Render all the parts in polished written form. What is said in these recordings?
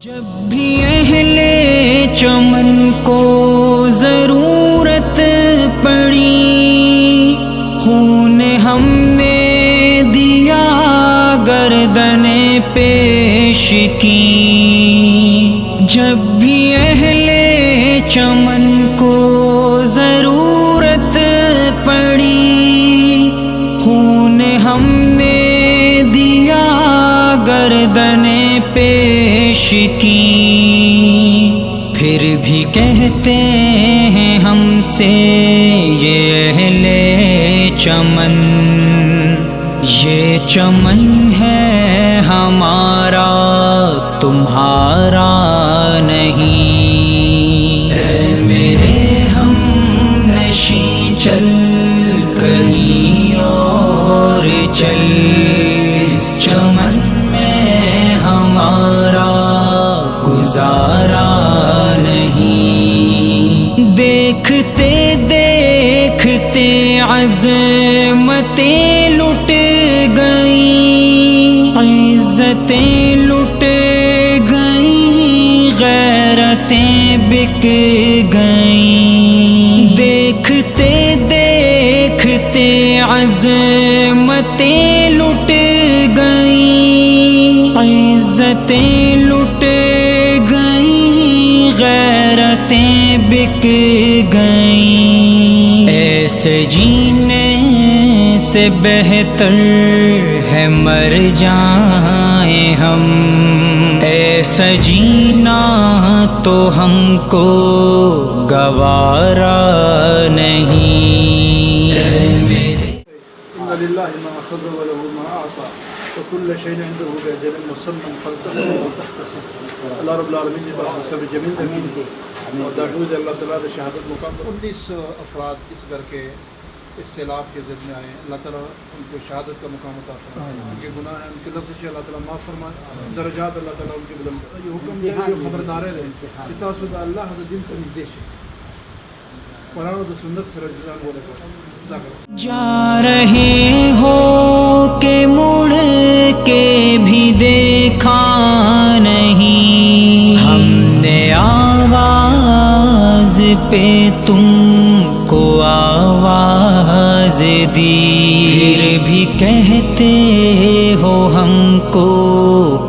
جب بھی اہل چمن کو ضرورت پڑی، خون ہم نے دیا گردن پیش کی۔ جب بھی اہل چمن کو ضرورت پڑی، خون ہم نے دیا گردن پیش کی۔ پھر بھی کہتے ہیں ہم سے یہ اہل چمن، یہ چمن ہے ہمارا تمہارا نہیں۔ اے میرے ہم نشیں چل کہیں اور چل، اس چمن میں ہمارا گزارا نہیں۔ دیکھتے دیکھتے عظمتیں لٹ گئیں، عزتیں لٹ گئیں، غیرتیں بک گئیں۔ دیکھتے دیکھتے عظمتیں لٹ گئیں، عزتیں لٹ گئیں، غیرتیں بک گئیں۔ ایسے جینے سے بہتر ہے مر جائیں ہم، ایسا جینا تو ہم کو گوارا نہیں۔ إن لله ما أخذ وله ما أعطى وكل شيء عنده بأجل مسمى فاغتسل وتحتسب۔ اللہ رب العالمین کی طرف سے جمیل امین اور داخل اللہ تعالیٰ نے شہادت مقام پر 19 افراد اس گھر کے اس سیلاب کے ضد میں آئے ہیں۔ اللہ تعالیٰ ان کو شہادت کا مقام عطا فرمائے، ان کے گناہ ہیں ان کے لفظ سے اللہ تعالیٰ معاف فرمائے، درجات اللہ تعالیٰ ان کے بلند کرے۔ یہ حکم دے جو خبردارے رہے کتاب شدہ اللہ حضرت دین کا نردیش ہے، قرآن و سنت سے رجزان بولے گا۔ جا رہے ہو کہ مڑ کے بھی دیکھا نہیں، ہم نے آواز پہ تم کو آواز دی، پھر بھی کہتے ہو ہم کو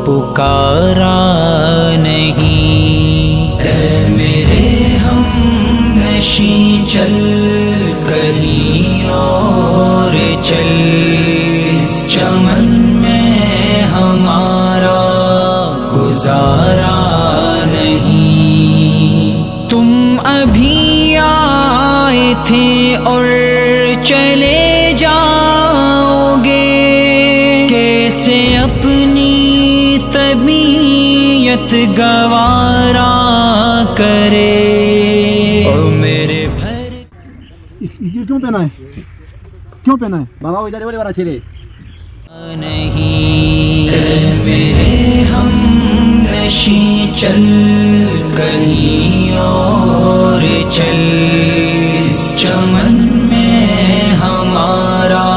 پکارا نہیں۔ اے میرے ہم نشیں چل کہیں اور چل، اس چمن میں ہمارا گزارا نہیں۔ تم ابھی آئے تھے اور چلے جاؤ گے، کیسے اپنی طبیعت گوارا کرے۔ اور میرے یہ کیوں پہنا ہے؟ کیوں پہنا ہے؟ بابا ادھر بڑے بڑا چھلے نہیں۔ اے میرے ہم نشیں چل کہیں اور چل، اس چمن میں ہمارا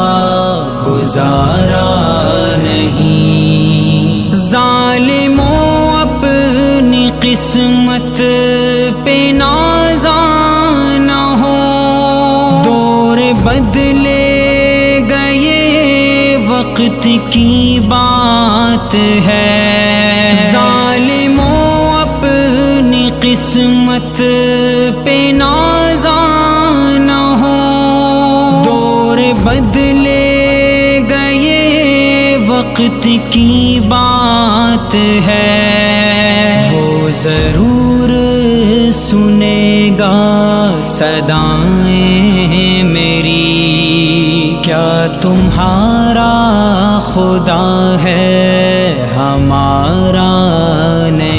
گزارا نہیں۔ ظالموں اپنی قسمت پہ نازاں نہ ہو، دور بدلے گئے وقت کی بات ہے۔ ظالموں اپنی قسمت پہ نازاں نہ ہو، دور بدلے گئے وقت کی بات ہے۔ وہ ضرور سنے گا صدائیں میری، کیا تمہارا خدا ہے ہمارا نہیں۔